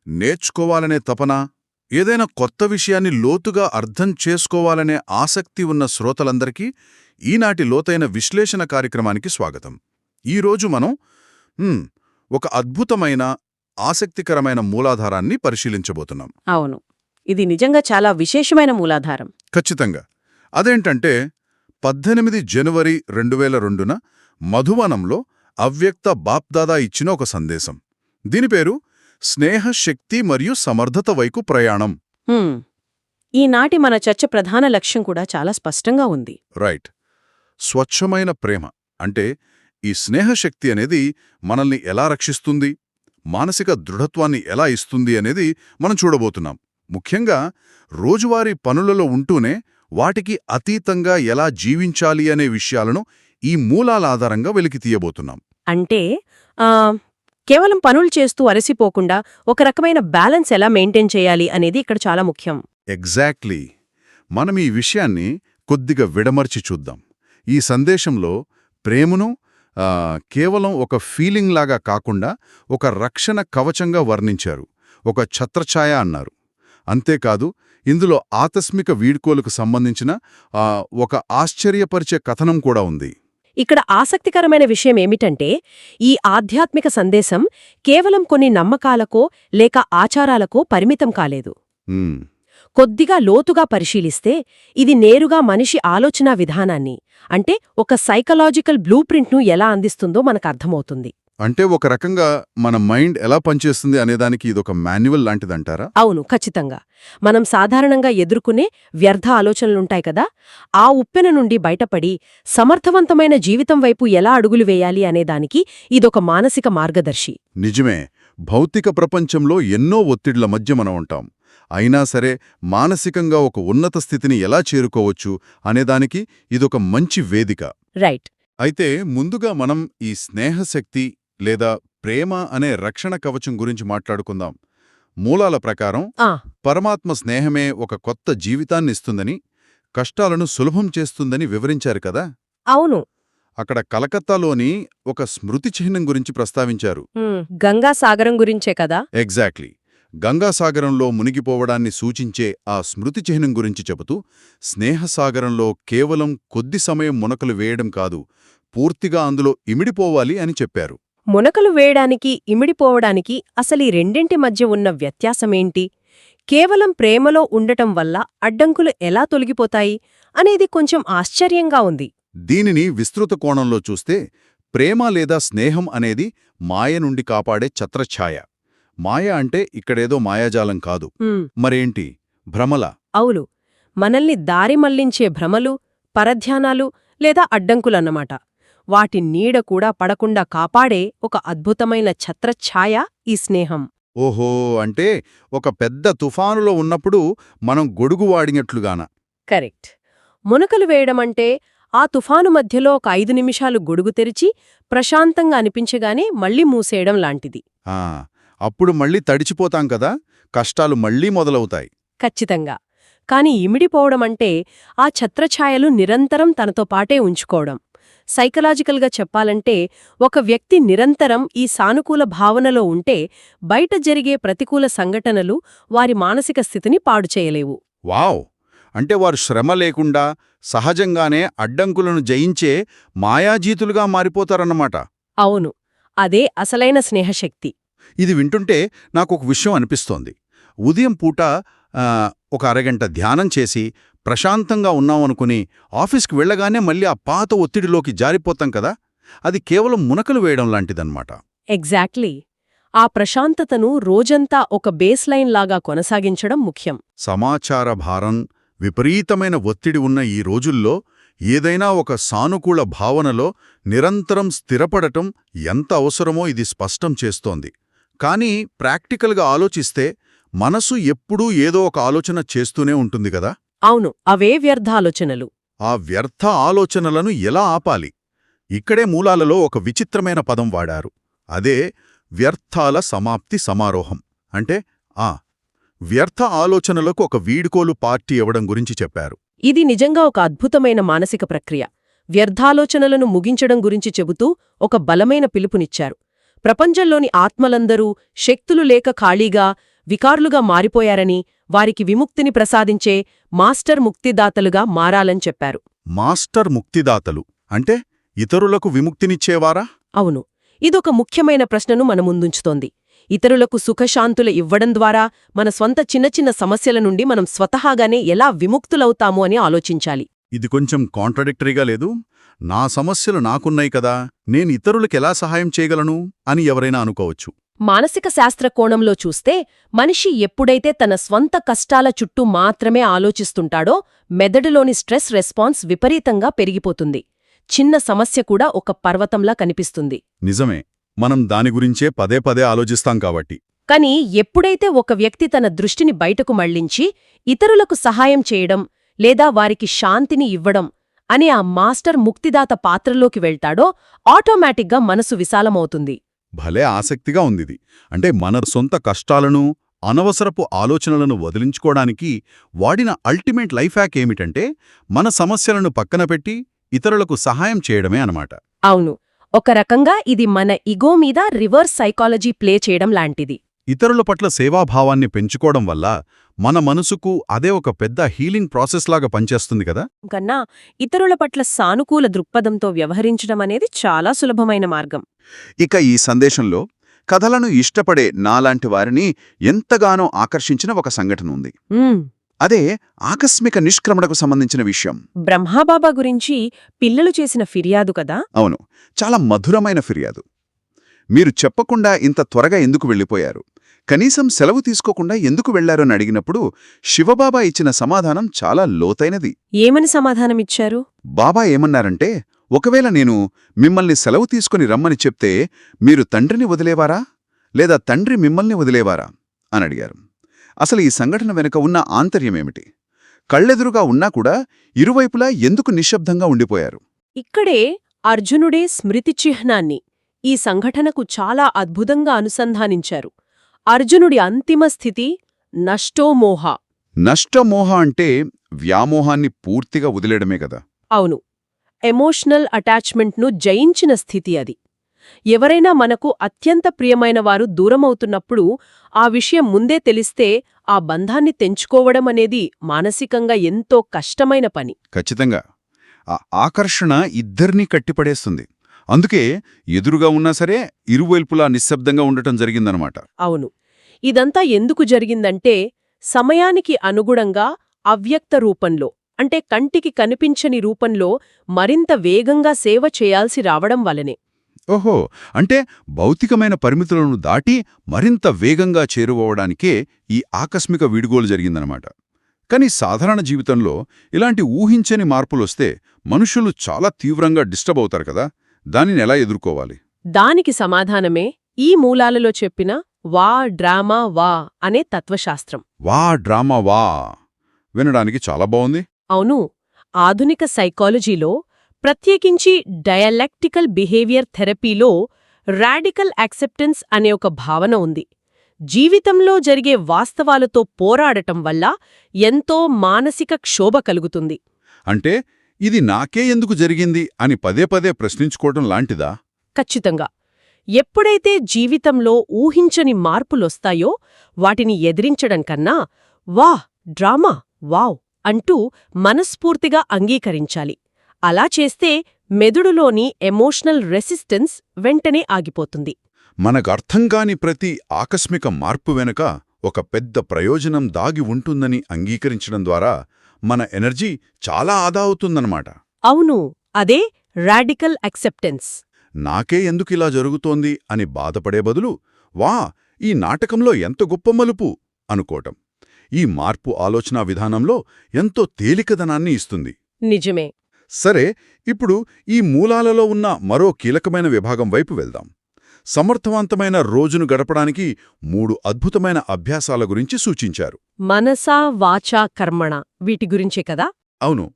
నేర్చుకోవాలనే తపన, ఏదైనా కొత్త విషయాన్ని లోతుగా అర్థం చేసుకోవాలనే ఆసక్తి ఉన్న శ్రోతలందరికీ ఈనాటి లోతైన విశ్లేషణ కార్యక్రమానికి స్వాగతం. ఈరోజు మనం ఒక అద్భుతమైన, ఆసక్తికరమైన మూలాధారాన్ని పరిశీలించబోతున్నాం. అవును, ఇది నిజంగా చాలా విశేషమైన మూలాధారం. ఖచ్చితంగా. అదేంటంటే 18 జనవరి 2002న మధువనంలో అవ్యక్త బాప్దాదా ఇచ్చిన ఒక సందేశం. దీని పేరు స్నేహ, శక్తి మరియు సమర్థత వైపు ప్రయాణం. ఈనాటి మన చర్చ ప్రధాన లక్ష్యం కూడా చాలా స్పష్టంగా ఉంది. రైట్. స్వచ్ఛమైన ప్రేమ అంటే ఈ స్నేహశక్తి అనేది మనల్ని ఎలా రక్షిస్తుంది, మానసిక దృఢత్వాన్ని ఎలా ఇస్తుంది అనేది మనం చూడబోతున్నాం. ముఖ్యంగా రోజువారీ పనులలో ఉంటూనే వాటికి అతీతంగా ఎలా జీవించాలి అనే విషయాలను ఈ మూలాల ఆధారంగా వెలికితీయబోతున్నాం. అంటే కేవలం పనులు చేస్తూ అలసిపోకుండా ఒక రకమైన బ్యాలెన్స్ ఎలా మెయింటైన్ చేయాలి అనేది ఇక్కడ చాలా ముఖ్యం. ఎగ్జాక్ట్లీ. మనం ఈ విషయాన్ని కొద్దిగా విడమర్చి చూద్దాం. ఈ సందేశంలో ప్రేమను కేవలం ఒక ఫీలింగ్ లాగా కాకుండా ఒక రక్షణ కవచంగా వర్ణించారు, ఒక ఛత్రఛాయ అన్నారు. అంతేకాదు, ఇందులో ఆకస్మిక వీడ్కోలుకు సంబంధించిన ఒక ఆశ్చర్యపరిచే కథనం కూడా ఉంది. ఇక్కడ ఆసక్తికరమైన విషయం ఏమిటంటే, ఈ ఆధ్యాత్మిక సందేశం కేవలం కొన్ని నమ్మకాలకో లేక ఆచారాలకో పరిమితం కాలేదు. కొద్దిగా లోతుగా పరిశీలిస్తే ఇది నేరుగా మనిషి ఆలోచనా విధానాన్ని, అంటే ఒక సైకలాజికల్ బ్లూ ప్రింట్ను ఎలా అందిస్తుందో మనకు అర్థమవుతుంది. అంటే ఒక రకంగా మన మైండ్ ఎలా పనిచేస్తుంది అనేదానికి ఇదొక మాన్యువల్ లాంటిదంటారా? అవును, ఖచ్చితంగా. మనం సాధారణంగా ఎదుర్కొనే వ్యర్థ ఆలోచనలుంటాయి కదా, ఆ ఉప్పెన నుండి బయటపడి సమర్థవంతమైన జీవితం వైపు ఎలా అడుగులు వేయాలి అనేదానికి ఇదొక మానసిక మార్గదర్శి. నిజమే. భౌతిక ప్రపంచంలో ఎన్నో ఒత్తిళ్ల మధ్య మనం ఉంటాం. అయినా సరే మానసికంగా ఒక ఉన్నత స్థితిని ఎలా చేరుకోవచ్చు అనేదానికి ఇదొక మంచి వేదిక. రైట్. అయితే ముందుగా మనం ఈ స్నేహశక్తి లేదా ప్రేమ అనే రక్షణ కవచం గురించి మాట్లాడుకుందాం. మూలాల ప్రకారం పరమాత్మ స్నేహమే ఒక కొత్త జీవితాన్నిస్తుందని, కష్టాలను సులభం చేస్తుందని వివరించారు కదా. అవును. అక్కడ కలకత్తాలోని ఒక స్మృతి చిహ్నం గురించి ప్రస్తావించారు. గంగాసాగరం గురించే కదా. ఎగ్జాక్ట్లీ. గంగాసాగరంలో మునిగిపోవడాన్ని సూచించే ఆ స్మృతి చిహ్నం గురించి చెబుతూ, స్నేహసాగరంలో కేవలం కొద్ది సమయం మునకలు వేయడం కాదు, పూర్తిగా అందులో ఇమిడిపోవాలి అని చెప్పారు. మునకలు వేయడానికి, ఇమిడిపోవడానికి అసలీ రెండింటి మధ్య ఉన్న వ్యత్యాసమేంటి? కేవలం ప్రేమలో ఉండటం వల్ల అడ్డంకులు ఎలా తొలగిపోతాయి అనేది కొంచెం ఆశ్చర్యంగా ఉంది. దీనిని విస్తృత కోణంలో చూస్తే, ప్రేమ లేదా స్నేహం అనేది మాయ నుండి కాపాడే ఛత్రఛాయ. మాయ అంటే ఇక్కడేదో మాయాజాలం కాదు, మరేంటి? భ్రమల. అవును, మనల్ని దారి మళ్లించే భ్రమలు, పరధ్యానాలు లేదా అడ్డంకులన్నమాట. వాటి నీడ కూడా పడకుండా కాపాడే ఒక అద్భుతమైన ఛత్రఛాయ ఈ స్నేహం. ఓహో, అంటే ఒక పెద్ద తుఫానులో ఉన్నప్పుడు మనం గొడుగు వాడినట్లుగాన. కరెక్ట్. మునకలు వేయడమంటే ఆ తుఫాను మధ్యలో ఒక 5 నిమిషాలు గొడుగు తెరిచి ప్రశాంతంగా అనిపించగానే మళ్లీ మూసేయడం లాంటిది. అప్పుడు మళ్లీ తడిచిపోతాం కదా, కష్టాలు మళ్లీ మొదలవుతాయి. ఖచ్చితంగా. కాని ఇమిడిపోవడమంటే ఆ ఛత్రఛాయలు నిరంతరం తనతో పాటే ఉంచుకోవడం. సైకలాజికల్గా చెప్పాలంటే, ఒక వ్యక్తి నిరంతరం ఈ సానుకూల భావనలో ఉంటే బయట జరిగే ప్రతికూల సంఘటనలు వారి మానసిక స్థితిని పాడుచేయలేవు. వావ్! అంటే వారు శ్రమ లేకుండా సహజంగానే అడ్డంకులను జయించే మాయాజీతులుగా మారిపోతారన్నమాట. అవును, అదే అసలైన స్నేహశక్తి. ఇది వింటుంటే నాకొక విషయం అనిపిస్తోంది. ఉదయం పూట ఒక అరగంట ధ్యానం చేసి ప్రశాంతంగా ఉన్నామనుకుని ఆఫీస్కి వెళ్లగానే మళ్ళీ ఆ పాత ఒత్తిడిలోకి జారిపోతాం కదా, అది కేవలం మునకలు వేయడం లాంటిదన్నమాట. ఎగ్జాక్ట్లీ. ఆ ప్రశాంతతను రోజంతా ఒక బేస్ లైన్ లాగా కొనసాగించడం ముఖ్యం. సమాచార భారం, విపరీతమైన ఒత్తిడి ఉన్న ఈ రోజుల్లో ఏదైనా ఒక సానుకూల భావనలో నిరంతరం స్థిరపడటం ఎంత అవసరమో ఇది స్పష్టం చేస్తోంది. కానీ ప్రాక్టికల్గా ఆలోచిస్తే మనసు ఎప్పుడూ ఏదో ఒక ఆలోచన చేస్తూనే ఉంటుంది కదా. అవును, అవే వ్యర్థాలోచనలు. ఆ వ్యర్థ ఆలోచనలను ఎలా ఆపాలి? ఇక్కడే మూలాలలో ఒక విచిత్రమైన పదం వాడారు. అదే వ్యర్థాల సమాప్తి సమారోహం. అంటే వ్యర్థ ఆలోచనలకు ఒక వీడ్కోలు పార్టీ ఇవ్వడం గురించి చెప్పారు. ఇది నిజంగా ఒక అద్భుతమైన మానసిక ప్రక్రియ. వ్యర్థాలోచనలను ముగించడం గురించి చెబుతూ ఒక బలమైన పిలుపునిచ్చారు. ప్రపంచంలోని ఆత్మలందరూ శక్తులు లేక ఖాళీగా వికారులుగా మారిపోయారని, వారికి విముక్తిని ప్రసాదించే మాస్టర్ ముక్తిదాతలుగా మారాలని చెప్పారు. మాస్టర్ ముక్తిదాతలు అంటే ఇతరులకు విముక్తినిచ్చేవారా? అవును, ఇదొక ముఖ్యమైన ప్రశ్నను మన ముందుంచుతోంది. ఇతరులకు సుఖశాంతులు ఇవ్వడం ద్వారా మన స్వంత చిన్న చిన్న సమస్యల నుండి మనం స్వతహాగానే ఎలా విముక్తులవుతాము అని ఆలోచించాలి. ఇది కొంచెం కాంట్రడిక్టరీగా లేదు? నా సమస్యలు నాకున్నాయి కదా, నేను ఇతరులకెలా సహాయం చేయగలను అని ఎవరైనా అనుకోవచ్చు. మానసిక శాస్త్ర కోణంలో చూస్తే మనిషి ఎప్పుడైతే తన స్వంత కష్టాల చుట్టూ మాత్రమే ఆలోచిస్తుంటాడో మెదడులోని స్ట్రెస్ రెస్పాన్స్ విపరీతంగా పెరిగిపోతుంది. చిన్న సమస్య కూడా ఒక పర్వతంలా కనిపిస్తుంది. నిజమే, మనం దాని గురించే పదే పదే ఆలోచిస్తాం కాబట్టి. కాని ఎప్పుడైతే ఒక వ్యక్తి తన దృష్టిని బయటకు మళ్లించి ఇతరులకు సహాయం చేయడం లేదా వారికి శాంతిని ఇవ్వడం అనే ఆ మాస్టర్ ముక్తిదాత పాత్రలోకి వెళ్తాడో ఆటోమేటిక్గా మనసు విశాలమవుతుంది. భలే ఆసక్తిగా ఉందిది. అంటే మన సొంత కష్టాలను, అనవసరపు ఆలోచనలను వదిలించుకోవడానికి వాడిన అల్టిమేట్ లైఫ్ హ్యాక్ ఏమిటంటే మన సమస్యలను పక్కన పెట్టి ఇతరులకు సహాయం చేయడమే అనమాట. అవును, ఒక రకంగా ఇది మన ఇగో మీద రివర్స్ సైకాలజీ ప్లే చేయడం లాంటిది. ఇతరుల పట్ల సేవాభావాన్ని పెంచుకోవడం వల్ల మన మనసుకు అదే ఒక పెద్ద హీలింగ్ ప్రాసెస్లాగా పనిచేస్తుంది కదా. కన్నా ఇతరుల పట్ల సానుకూల దృక్పథంతో వ్యవహరించడం అనేది చాలా సులభమైన మార్గం. ఇక ఈ సందేశంలో కథలను ఇష్టపడే నాలాంటి వారిని ఎంతగానో ఆకర్షించిన ఒక సంఘటన ఉంది. అదే ఆకస్మిక నిష్క్రమణకు సంబంధించిన విషయం. బ్రహ్మాబాబా గురించి పిల్లలు చేసిన ఫిర్యాదు కదా. అవును, చాలా మధురమైన ఫిర్యాదు. మీరు చెప్పకుండా ఇంత త్వరగా ఎందుకు వెళ్ళిపోయారు, కనీసం సెలవు తీసుకోకుండా ఎందుకు వెళ్లారని అడిగినప్పుడు శివబాబా ఇచ్చిన సమాధానం చాలా లోతైనది. ఏమని సమాధానమిచ్చారు? బాబా ఏమన్నారంటే, ఒకవేళ నేను మిమ్మల్ని సెలవు తీసుకుని రమ్మని చెప్తే మీరు తండ్రిని వదిలేవారా లేదా తండ్రి మిమ్మల్ని వదిలేవారా అని అడిగారు. అసలు ఈ సంఘటన వెనుక ఉన్న ఆంతర్యమేమిటి? కళ్ళెదురుగా ఉన్నా కూడా ఇరువైపులా ఎందుకు నిశ్శబ్దంగా ఉండిపోయారు? ఇక్కడే అర్జునుడే స్మృతి చిహ్నాన్ని ఈ సంఘటనకు చాలా అద్భుతంగా అనుసంధానించారు. అర్జునుడి అంతిమ స్థితి నష్టోమోహ. నష్టమోహ అంటే వ్యామోహాన్ని పూర్తిగా వదిలేయడమే కదా. అవును, ఎమోషనల్ అటాచ్మెంట్ను జయించిన స్థితి అది. ఎవరైనా మనకు అత్యంత ప్రియమైన వారు దూరమవుతున్నప్పుడు ఆ విషయం ముందే తెలిస్తే ఆ బంధాన్ని తెంచుకోవడం అనేది మానసికంగా ఎంతో కష్టమైన పని. ఖచ్చితంగా. ఆ ఆకర్షణ ఇద్దరినీ కట్టిపడేస్తుంది. అందుకే ఎదురుగా ఉన్నా సరే ఇరువైపులా నిశ్శబ్దంగా ఉండటం జరిగిందనమాట. అవును, ఇదంతా ఎందుకు జరిగిందంటే సమయానికి అనుగుణంగా అవ్యక్త రూపంలో, అంటే కంటికి కనిపించని రూపంలో మరింత వేగంగా సేవ చేయాల్సి రావడం వలనే. ఓహో, అంటే భౌతికమైన పరిమితులను దాటి మరింత వేగంగా చేరువవడానికే ఈ ఆకస్మిక వీడుగోలు జరిగిందనమాట. కాని సాధారణ జీవితంలో ఇలాంటి ఊహించని మార్పులొస్తే మనుషులు చాలా తీవ్రంగా డిస్టర్బ్ అవుతారు కదా. దానిని ఎలా ఎదుర్కోవాలి? దానికి సమాధానమే ఈ మూలాలలో చెప్పిన వా డ్రామా వా అనే తత్వశాస్త్రం. వా డ్రామా వా వినడానికి చాలా బావుంది. అవును, ఆధునిక సైకాలజీలో, ప్రత్యేకించి డయలెక్టికల్ బిహేవియర్ థెరపీలో రాడికల్ యాక్సెప్టెన్స్ అనే ఒక భావన ఉంది. జీవితంలో జరిగే వాస్తవాలతో పోరాడటం వల్ల ఎంతో మానసిక క్షోభ కలుగుతుంది. అంటే ఇది నాకే ఎందుకు జరిగింది అని పదే పదే ప్రశ్నించుకోవటం లాంటిదా? ఖచ్చితంగా. ఎప్పుడైతే జీవితంలో ఊహించని మార్పులొస్తాయో వాటిని ఎదిరించడం కన్నా వాహ్ డ్రామా వావ్ అంటూ మనస్ఫూర్తిగా అంగీకరించాలి. అలా చేస్తే మెదడులోని ఎమోషనల్ రెసిస్టెన్స్ వెంటనే ఆగిపోతుంది. మనకర్థంకాని ప్రతి ఆకస్మిక మార్పు వెనుక ఒక పెద్ద ప్రయోజనం దాగి ఉంటుందని అంగీకరించడం ద్వారా మన ఎనర్జీ చాలా ఆదా అవుతుందన్నమాట. అవును, అదే రాడికల్ యాక్సెప్టెన్స్. నాకే ఎందుకిలా జరుగుతోంది అని బాధపడే బదులు వా ఈ నాటకంలో ఎంత గొప్ప మలుపు అనుకోవటం ఈ మార్పు ఆలోచనా విధానంలో ఎంతో తేలికదనాన్ని ఇస్తుంది. నిజమే. సరే, ఇప్పుడు ఈ మూలాలలో ఉన్న మరో కీలకమైన విభాగం వైపు వెళ్దాం. సమర్థవంతమైన రోజును గడపడానికి 3 అద్భుతమైన అభ్యాసాల గురించి సూచించారు. మనసా వాచా కర్మణ వీటి గురించే కదా. అవును,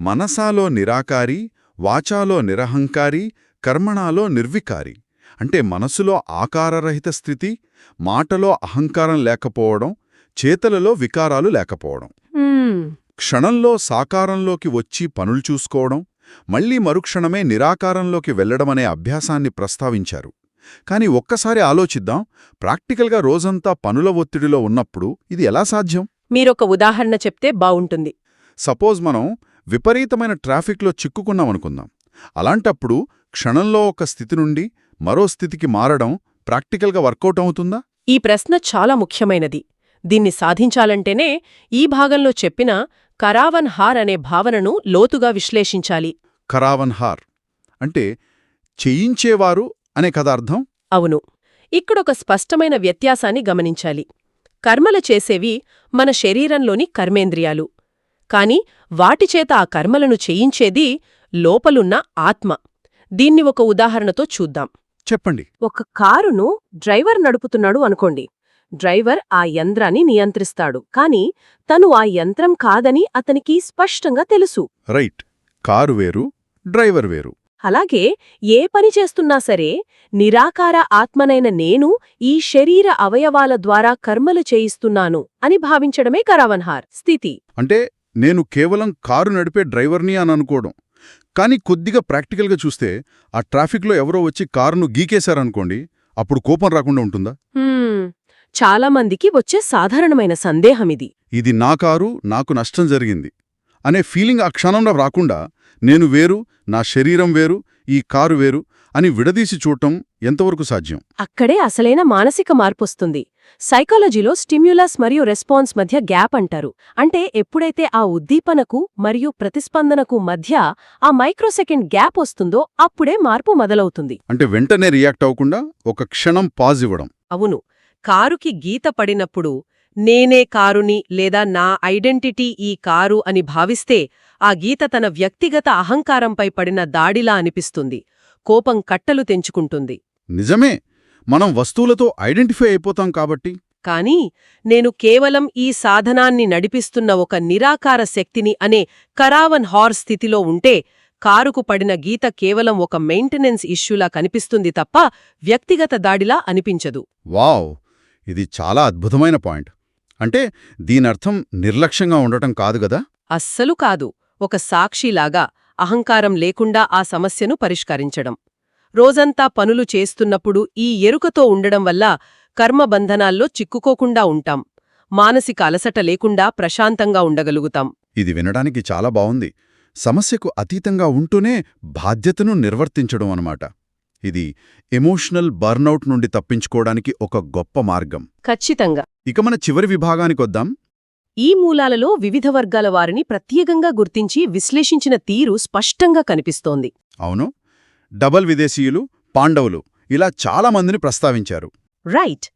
మనసాలో నిరాకారి, వాచాలో నిరహంకారి, కర్మణాలో నిర్వికారి. అంటే మనసులో ఆకారరహిత స్థితి, మాటలో అహంకారం లేకపోవడం, చేతలలో వికారాలు లేకపోవడం. క్షణంలో సాకారంలోకి వచ్చి పనులు చూసుకోవడం, మళ్లీ మరుక్షణమే నిరాకారంలోకి వెళ్లడమనే అభ్యాసాన్ని ప్రస్తావించారు. కానీ ఒక్కసారి ఆలోచిద్దాం, ప్రాక్టికల్గా రోజంతా పనుల ఒత్తిడిలో ఉన్నప్పుడు ఇది ఎలా సాధ్యం? మీరొక ఉదాహరణ చెప్తే బావుంటుంది. సపోజ్ మనం విపరీతమైన ట్రాఫిక్లో చిక్కుకున్నామనుకుందాం. అలాంటప్పుడు క్షణంలో ఒక స్థితి నుండి మరో స్థితికి మారడం ప్రాక్టికల్గా వర్కౌట్ అవుతుందా? ఈ ప్రశ్న చాలా ముఖ్యమైనది. దీన్ని సాధించాలంటేనే ఈ భాగంలో చెప్పిన కరావన్ హార్ అనే భావనను లోతుగా విశ్లేషించాలి. కరావన్ హార్ అంటే చేయించేవారు అనే కదా అర్థం? అవును. ఇక్కడొక స్పష్టమైన వ్యత్యాసాన్ని గమనించాలి. కర్మల చేసేవి మన శరీరంలోని కర్మేంద్రియాలు. కాని వాటిచేత ఆ కర్మలను చేయించేది లోపలున్న ఆత్మ. దీన్ని ఒక ఉదాహరణతో చూద్దాం. చెప్పండి. ఒక కారును డ్రైవర్ నడుపుతున్నాడు అనుకోండి. డ్రైవర్ ఆ యంత్రాన్ని నియంత్రిస్తాడు, కాని తను ఆ యంత్రం కాదని అతనికి స్పష్టంగా తెలుసు. రైట్. కారు వేరు, డ్రైవర్ వేరు. అలాగే ఏ పని చేస్తున్నా సరే నిరాకార ఆత్మనైన నేను ఈ శరీర అవయవాల ద్వారా కర్మలు చేయిస్తున్నాను అని భావించడమే కరావన్హార్ స్థితి. అంటే నేను కేవలం కారు నడిపే డ్రైవర్ని అని అనుకోవడం. కానీ కొద్దిగా ప్రాక్టికల్గా చూస్తే ఆ ట్రాఫిక్లో ఎవరో వచ్చి కారును గీకేశారనుకోండి, అప్పుడు కోపం రాకుండా ఉంటుందా? చాలామందికి వచ్చే సాధారణమైన సందేహమిది. ఇది నా కారు, నాకు నష్టం జరిగింది అనే ఫీలింగ్ ఆ క్షణంలో రాకుండా నేను వేరు, నా శరీరం వేరు, ఈ కారు వేరు అని విడదీసి చూడటం ఎంతవరకు సాధ్యం? అక్కడే అసలైన మానసిక మార్పొస్తుంది. సైకాలజీలో స్టిమ్యులస్ మరియు రెస్పాన్స్ మధ్య గ్యాప్ అంటారు. అంటే ఎప్పుడైతే ఆ ఉద్దీపనకు మరియు ప్రతిస్పందనకు మధ్య ఆ మైక్రోసెకండ్ గ్యాప్ వస్తుందో అప్పుడే మార్పు మొదలవుతుంది. అంటే వెంటనే రియాక్ట్ అవ్వకుండా ఒక క్షణం పాజ్ ఇవ్వడం. అవును. కారుకి గీత పడినప్పుడు నేనే కారుని లేదా నా ఐడెంటిటీ ఈ కారు అని భావిస్తే ఆ గీత తన వ్యక్తిగత అహంకారంపై పడిన దాడిలా అనిపిస్తుంది. కోపం కట్టలు తెంచుకుంటుంది. నిజమే, మనం వస్తువులతో ఐడెంటిఫై అయిపోతాం కాబట్టి. కాని నేను కేవలం ఈ సాధనాన్ని నడిపిస్తున్న ఒక నిరాకార శక్తిని అనే కరావన్ హార్ స్థితిలో ఉంటే కారుకు పడిన గీత కేవలం ఒక మెయింటెనెన్స్ ఇష్యూలా కనిపిస్తుంది తప్ప వ్యక్తిగత దాడిలా అనిపించదు. వావ్, ఇది చాలా అద్భుతమైన పాయింట్. అంటే దీనర్థం నిర్లక్ష్యంగా ఉండటం కాదు గదా? అస్సలు కాదు. ఒక సాక్షిలాగా అహంకారం లేకుండా ఆ సమస్యను పరిష్కరించడం. రోజంతా పనులు చేస్తున్నప్పుడు ఈ ఎరుకతో ఉండడం వల్ల కర్మబంధనాల్లో చిక్కుకోకుండా ఉంటాం. మానసిక అలసట లేకుండా ప్రశాంతంగా ఉండగలుగుతాం. ఇది వినడానికి చాలా బావుంది. సమస్యకు అతీతంగా ఉంటూనే బాధ్యతను నిర్వర్తించడం అన్నమాట. ఇది ఎమోషనల్ బర్నౌట్ నుండి తప్పించుకోవడానికి ఒక గొప్ప మార్గం. ఖచ్చితంగా. ఇక మన చివరి విభాగానికొద్దాం. ఈ మూలాలలో వివిధ వర్గాల వారిని ప్రత్యేకంగా గుర్తించి విశ్లేషించిన తీరు స్పష్టంగా కనిపిస్తోంది. అవును, డబల్ విదేశీయులు, పాండవులు ఇలా చాలా మందిని ప్రస్తావించారు. రైట్.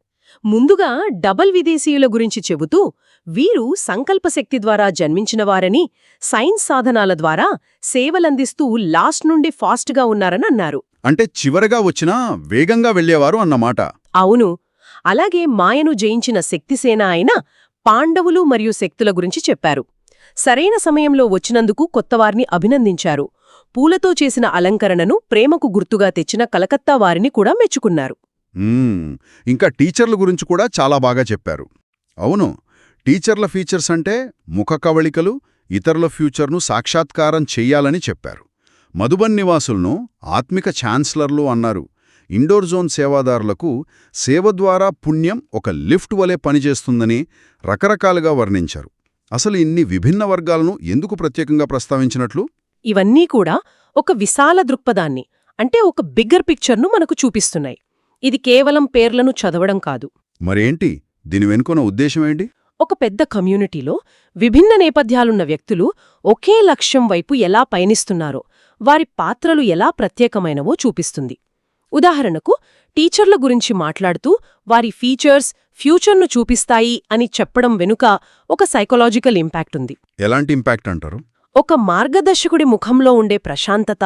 ముందుగా డబల్ విదేశీయుల గురించి చెబుతూ వీరు సంకల్పశక్తి ద్వారా జన్మించినవారని, సైన్స్ సాధనాల ద్వారా సేవలందిస్తూ లాస్ట్ నుండి ఫాస్ట్గా ఉన్నారని అన్నారు. అంటే చివరగా వచ్చినా వేగంగా వెళ్లేవారు అన్నమాట. అవును. అలాగే మాయను జయించిన శక్తిసేన అయిన పాండవులు మరియు శక్తుల గురించి చెప్పారు. సరైన సమయంలో వచ్చినందుకు కొత్తవారిని అభినందించారు. పూలతో చేసిన అలంకరణను ప్రేమకు గుర్తుగా తెచ్చిన కలకత్తా వారిని కూడా మెచ్చుకున్నారు. ఇంకా టీచర్ల గురించి కూడా చాలా బాగా చెప్పారు. అవును, టీచర్ల ఫీచర్స్ అంటే ముఖ కవళికలు ఇతరుల ఫ్యూచర్ను సాక్షాత్కారం చెయ్యాలని చెప్పారు. మధుబన్ నివాసులను ఆత్మిక ఛాన్సలర్లు అన్నారు. ఇండోర్ జోన్ సేవాదారులకు సేవ ద్వారా పుణ్యం ఒక లిఫ్ట్ వలె పనిచేస్తుందని రకరకాలుగా వర్ణించారు. అసలు ఇన్ని విభిన్న వర్గాలను ఎందుకు ప్రత్యేకంగా ప్రస్తావించినట్లు? ఇవన్నీ కూడా ఒక విశాల దృక్పథాన్ని, అంటే ఒక బిగ్గర్ పిక్చర్ను మనకు చూపిస్తున్నాయి. ఇది కేవలం పేర్లను చదవడం కాదు. మరేంటి దీని వెనుకొన్న ఉద్దేశమేంటి? ఒక పెద్ద కమ్యూనిటీలో విభిన్న నేపథ్యాలున్న వ్యక్తులు ఒకే లక్ష్యం వైపు ఎలా పయనిస్తున్నారో, వారి పాత్రలు ఎలా ప్రత్యేకమైనవో చూపిస్తుంది. ఉదాహరణకు టీచర్ల గురించి మాట్లాడుతూ వారి ఫీచర్స్ ఫ్యూచర్ను చూపిస్తాయి అని చెప్పడం వెనుక ఒక సైకలాజికల్ ఇంపాక్ట్ ఉంది. ఎలాంటి ఇంపాక్ట్ అంటారు? ఒక మార్గదర్శకుడి ముఖంలో ఉండే ప్రశాంతత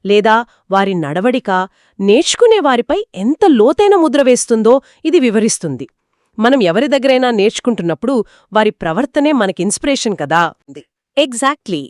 లేదా వారి నడవడిక నేర్చుకునే వారిపై ఎంత లోతైన ముద్ర వేస్తుందో ఇది వివరిస్తుంది. మనం ఎవరి దగ్గరైనా నేర్చుకుంటున్నప్పుడు వారి ప్రవర్తనే మనకి ఇన్స్పిరేషన్ కదా. ఎగ్జాక్ట్లీ.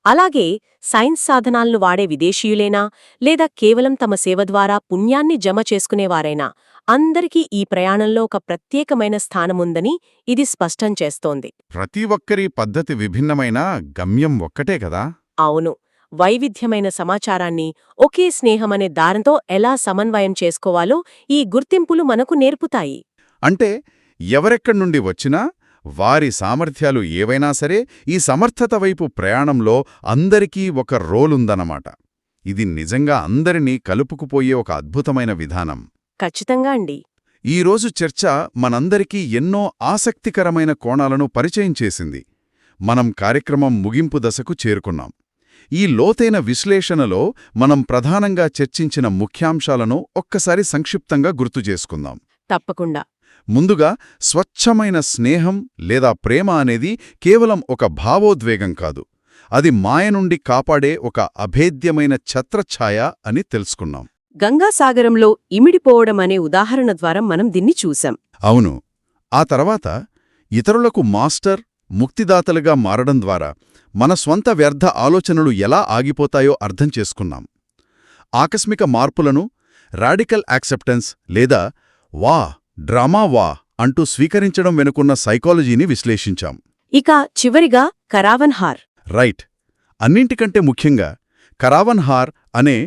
అలాగే సైన్స్ సాధనాలను వాడే విదేశీయులేనా లేదా కేవలం తమ సేవ ద్వారా పుణ్యాన్ని జమ చేసుకునేవారైనా అందరికీ ఈ ప్రయాణంలో ఒక ప్రత్యేకమైన స్థానముందని ఇది స్పష్టం చేస్తోంది. ప్రతి ఒక్కరి పద్ధతి విభిన్నమైన గమ్యం ఒక్కటే కదా. అవును. వైవిధ్యమైన సమాచారాన్ని ఒకే స్నేహమనే దారంతో ఎలా సమన్వయం చేసుకోవాలో ఈ గుర్తింపులు మనకు నేర్పుతాయి. అంటే ఎవరెక్కడి నుండి వచ్చినా వారి సామర్థ్యాలు ఏవైనా సరే ఈ సమర్థత వైపు ప్రయాణంలో అందరికీ ఒక రోలుందన్నమాట. ఇది నిజంగా అందరినీ కలుపుకుపోయే ఒక అద్భుతమైన విధానం. ఖచ్చితంగా అండి. ఈరోజు చర్చ మనందరికీ ఎన్నో ఆసక్తికరమైన కోణాలను పరిచయం చేసింది. మనం కార్యక్రమం ముగింపు దశకు చేరుకున్నాం. ఈ లోతైన విశ్లేషణలో మనం ప్రధానంగా చర్చించిన ముఖ్యాంశాలను ఒక్కసారి సంక్షిప్తంగా గుర్తుచేసుకుందాం. తప్పకుండా. ముందుగా, స్వచ్ఛమైన స్నేహం లేదా ప్రేమ అనేది కేవలం ఒక భావోద్వేగం కాదు, అది మాయ నుండి కాపాడే ఒక అభేద్యమైన ఛత్రఛాయ అని తెలుసుకున్నాం. గంగాసాగరంలో ఇమిడిపోవడం అనే ఉదాహరణ ద్వారా మనం దీన్ని చూశాం. అవును. ఆ తర్వాత ఇతరులకు మాస్టర్, ముక్తిదాతలుగా మారడం ద్వారా మన స్వంత వ్యర్థ ఆలోచనలు ఎలా ఆగిపోతాయో అర్థం చేసుకున్నాం. ఆకస్మిక మార్పులను రాడికల్ యాక్సెప్టెన్స్ లేదా వా డ్రామా వా అంటూ స్వీకరించడం వెనుకున్న సైకాలజీని విశ్లేషించాం. ఇక చివరిగా కరావన్హార్. రైట్. అన్నింటికంటే ముఖ్యంగా కరావన్హార్ అనే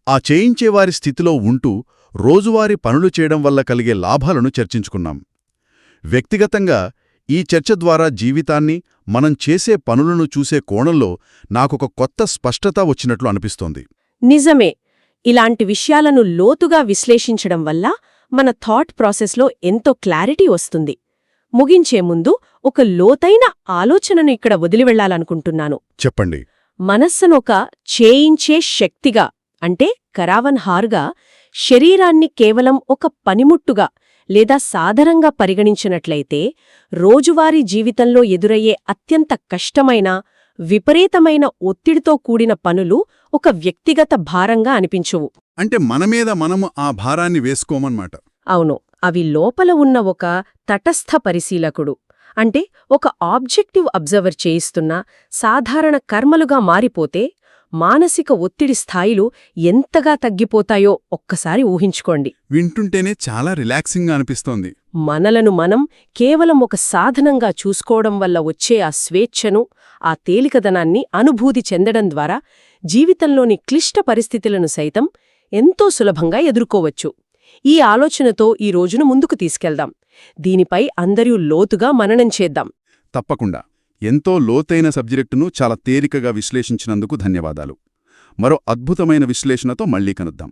ఆ చేయించేవారి స్థితిలో ఉంటూ రోజువారీ పనులు చేయడం వల్ల కలిగే లాభాలను చర్చించుకున్నాం. వ్యక్తిగతంగా ఈ చర్చ ద్వారా జీవితాన్ని, మనం చేసే పనులను చూసే కోణంలో నాకొక కొత్త స్పష్టత వచ్చినట్లు అనిపిస్తోంది. నిజమే. ఇలాంటి విషయాలను లోతుగా విశ్లేషించడం వల్ల మన థాట్ ప్రాసెస్లో ఎంతో క్లారిటీ వస్తుంది. ముగించే ముందు ఒక లోతైన ఆలోచనను ఇక్కడ వదిలివెళ్లాలనుకుంటున్నాను. చెప్పండి. మనస్సునొక చేయించే శక్తిగా, అంటే కరావన్హార్గా, శరీరాన్ని కేవలం ఒక పనిముట్టుగా లేదా సాధారణంగా పరిగణించినట్లయితే రోజువారీ జీవితంలో ఎదురయ్యే అత్యంత కష్టమైన, విపరీతమైన ఒత్తిడితో కూడిన పనులు ఒక వ్యక్తిగత భారంగా అనిపించువు. అంటే మనమీద మనము ఆ భారాన్ని వేసుకోమన్నమాట. అవును. అవి లోపల ఉన్న ఒక తటస్థ పరిశీలకుడు, అంటే ఒక ఆబ్జెక్టివ్ అబ్జర్వర్ చేయిస్తున్న సాధారణ కర్మలుగా మారిపోతే మానసిక ఒత్తిడి స్థాయిలు ఎంతగా తగ్గిపోతాయో ఒక్కసారి ఊహించుకోండి. వింటుంటేనే చాలా రిలాక్సింగ్గా అనిపిస్తోంది. మనలను మనం కేవలం ఒక సాధనంగా చూసుకోవడం వల్ల వచ్చే ఆ స్వేచ్ఛను, ఆ తేలికదనాన్ని అనుభూతి చెందడం ద్వారా జీవితంలోని క్లిష్ట పరిస్థితులను సైతం ఎంతో సులభంగా ఎదుర్కోవచ్చు. ఈ ఆలోచనతో ఈ రోజును ముందుకు తీసుకెళ్దాం. దీనిపై అందరూ లోతుగా మననం చేద్దాం. తప్పకుండా. ఎంతో లోతైన సబ్జెక్టును చాలా తేలికగా విశ్లేషించినందుకు ధన్యవాదాలు. మరో అద్భుతమైన విశ్లేషణతో మళ్ళీ కలుద్దాం.